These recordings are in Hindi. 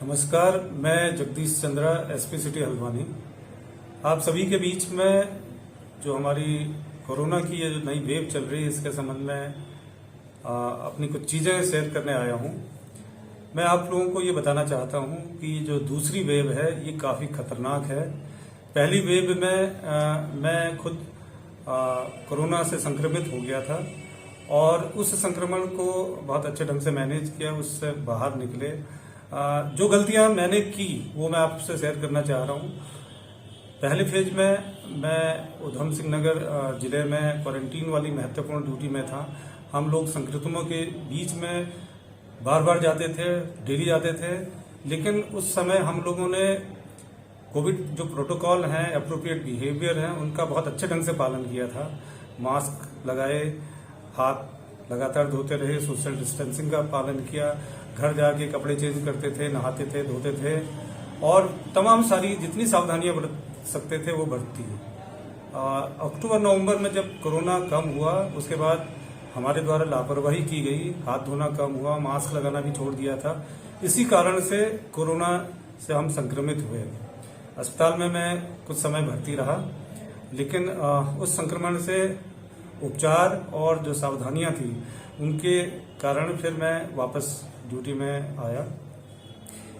नमस्कार, मैं जगदीश चंद्रा, एसपी सिटी हल्द्वानी। आप सभी के बीच में जो हमारी कोरोना की ये जो नई वेव चल रही है इसके संबंध में अपनी कुछ चीज़ें शेयर करने आया हूँ। मैं आप लोगों को ये बताना चाहता हूँ कि जो दूसरी वेव है ये काफ़ी खतरनाक है। पहली वेव में मैं खुद कोरोना से संक्रमित हो गया था और उस संक्रमण को बहुत अच्छे ढंग से मैनेज किया, उससे बाहर निकले। जो गलतियां मैंने की वो मैं आपसे शेयर करना चाह रहा हूं। पहले फेज में मैं उधम सिंह नगर जिले में क्वारंटीन वाली महत्वपूर्ण ड्यूटी में था। हम लोग संक्रमितों के बीच में बार बार जाते थे, डेली जाते थे, लेकिन उस समय हम लोगों ने कोविड जो प्रोटोकॉल हैं, एप्रोप्रिएट बिहेवियर हैं, उनका बहुत अच्छे ढंग से पालन किया था। मास्क लगाए, हाथ लगातार धोते रहे, सोशल डिस्टेंसिंग का पालन किया, घर जाके कपड़े चेंज करते थे, नहाते थे, धोते थे और तमाम सारी जितनी सावधानियां बरत सकते थे वो बरती। अक्टूबर नवंबर में जब कोरोना कम हुआ उसके बाद हमारे द्वारा लापरवाही की गई, हाथ धोना कम हुआ, मास्क लगाना भी छोड़ दिया था। इसी कारण से कोरोना से हम संक्रमित हुए। अस्पताल में मैं कुछ समय भर्ती रहा, लेकिन उस संक्रमण से उपचार और जो सावधानियां थी उनके कारण फिर मैं वापस ड्यूटी में आया।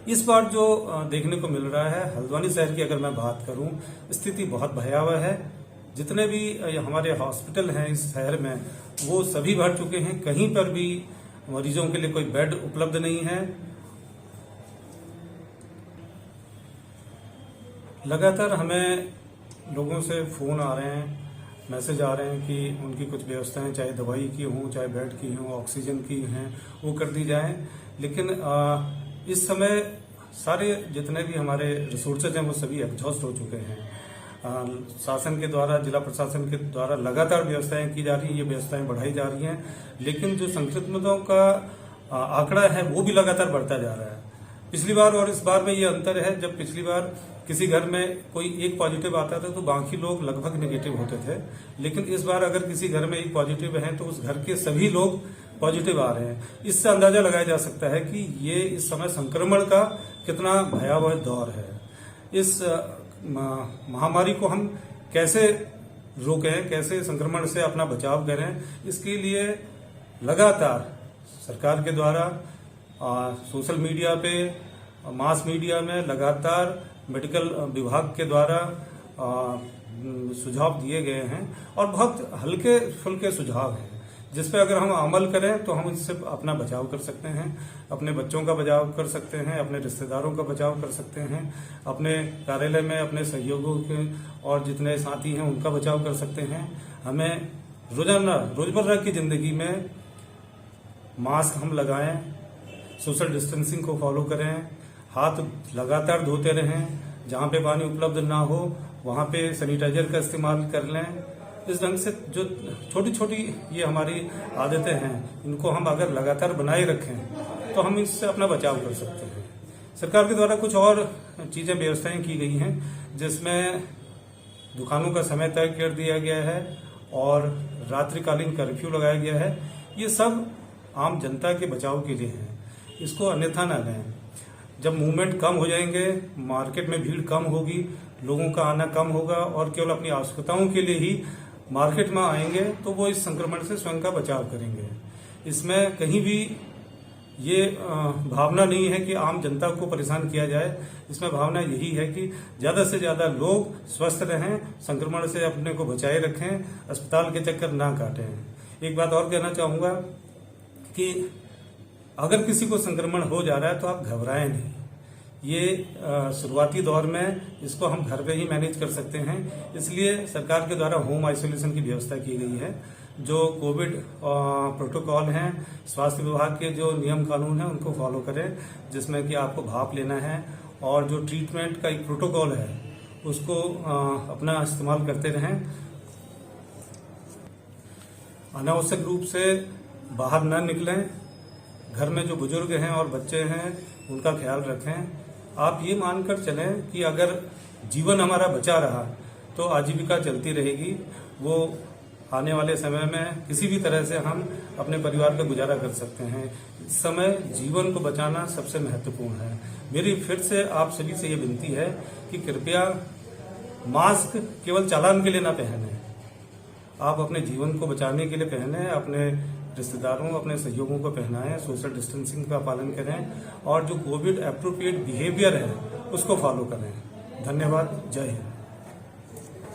इस बार जो देखने को मिल रहा है, हल्द्वानी शहर की अगर मैं बात करूं, स्थिति बहुत भयावह है। जितने भी हमारे हॉस्पिटल हैं इस शहर में वो सभी भर चुके हैं। कहीं पर भी मरीजों के लिए कोई बेड उपलब्ध नहीं है। लगातार हमें लोगों से फोन आ रहे हैं, मैसेज आ रहे हैं कि उनकी कुछ व्यवस्थाएं, चाहे दवाई की हों, चाहे बेड की हों, ऑक्सीजन की हैं, वो कर दी जाए। लेकिन इस समय सारे जितने भी हमारे रिसोर्सेज हैं वो सभी एग्जॉस्ट हो चुके हैं। शासन के द्वारा, जिला प्रशासन के द्वारा लगातार व्यवस्थाएं की जा रही हैं, ये व्यवस्थाएं बढ़ाई जा रही हैं, लेकिन जो संक्रमितों का आंकड़ा है वो भी लगातार बढ़ता जा रहा है। पिछली बार और इस बार में ये अंतर है, जब पिछली बार किसी घर में कोई एक पॉजिटिव आता था तो बाकी लोग लगभग नेगेटिव होते थे, लेकिन इस बार अगर किसी घर में एक पॉजिटिव है तो उस घर के सभी लोग पॉजिटिव आ रहे हैं। इससे अंदाजा लगाया जा सकता है कि ये इस समय संक्रमण का कितना भयावह दौर है। इस महामारी को हम कैसे रोकें, कैसे संक्रमण से अपना बचाव करें, इसके लिए लगातार सरकार के द्वारा सोशल मीडिया पे, मास मीडिया में लगातार मेडिकल विभाग के द्वारा सुझाव दिए गए हैं और बहुत हल्के फुल्के सुझाव हैं, जिस पे अगर हम अमल करें तो हम इससे अपना बचाव कर सकते हैं, अपने बच्चों का बचाव कर सकते हैं, अपने रिश्तेदारों का बचाव कर सकते हैं, अपने कार्यालय में अपने सहयोगियों के और जितने साथी हैं उनका बचाव कर सकते हैं। हमें रोजमर्रा की जिंदगी में मास्क हम लगाएं, सोशल डिस्टेंसिंग को फॉलो करें, हाथ लगातार धोते रहें, जहां पे पानी उपलब्ध ना हो वहां पे सैनिटाइजर का इस्तेमाल कर लें। इस ढंग से जो छोटी छोटी ये हमारी आदतें हैं, इनको हम अगर लगातार बनाए रखें तो हम इससे अपना बचाव कर सकते हैं। सरकार के द्वारा कुछ और चीजें, व्यवस्थाएं की गई हैं, जिसमें दुकानों का समय तय कर दिया गया है और रात्रिकालीन कर्फ्यू लगाया गया है। ये सब आम जनता के बचाव के लिए है, इसको अन्यथा न लें। जब मूवमेंट कम हो जाएंगे, मार्केट में भीड़ कम होगी, लोगों का आना कम होगा और केवल अपनी आवश्यकताओं के लिए ही मार्केट में आएंगे तो वो इस संक्रमण से स्वयं का बचाव करेंगे। इसमें कहीं भी ये भावना नहीं है कि आम जनता को परेशान किया जाए। इसमें भावना यही है कि ज्यादा से ज्यादा लोग स्वस्थ रहें, संक्रमण से अपने को बचाए रखें, अस्पताल के चक्कर ना काटें। एक बात और कहना चाहूंगा कि अगर किसी को संक्रमण हो जा रहा है तो आप घबराएं नहीं। ये शुरुआती दौर में इसको हम घर पे ही मैनेज कर सकते हैं, इसलिए सरकार के द्वारा होम आइसोलेशन की व्यवस्था की गई है। जो कोविड प्रोटोकॉल हैं, स्वास्थ्य विभाग के जो नियम कानून हैं उनको फॉलो करें, जिसमें कि आपको भाप लेना है और जो ट्रीटमेंट का एक प्रोटोकॉल है उसको अपना इस्तेमाल करते रहें। अनावश्यक रूप से बाहर न निकलें। घर में जो बुजुर्ग हैं और बच्चे हैं उनका ख्याल रखें। आप ये मानकर चलें कि अगर जीवन हमारा बचा रहा तो आजीविका चलती रहेगी। वो आने वाले समय में किसी भी तरह से हम अपने परिवार का गुजारा कर सकते हैं। इस समय जीवन को बचाना सबसे महत्वपूर्ण है। मेरी फिर से आप सभी से ये विनती है कि कृपया मास्क केवल चालान के लिए ना पहने, आप अपने जीवन को बचाने के लिए पहने, अपने रिश्तेदारों, अपने सहयोगों को पहनाएं, सोशल डिस्टेंसिंग का पालन करें और जो कोविड एप्रोप्रिएट बिहेवियर है उसको फॉलो करें। धन्यवाद। जय हिंद।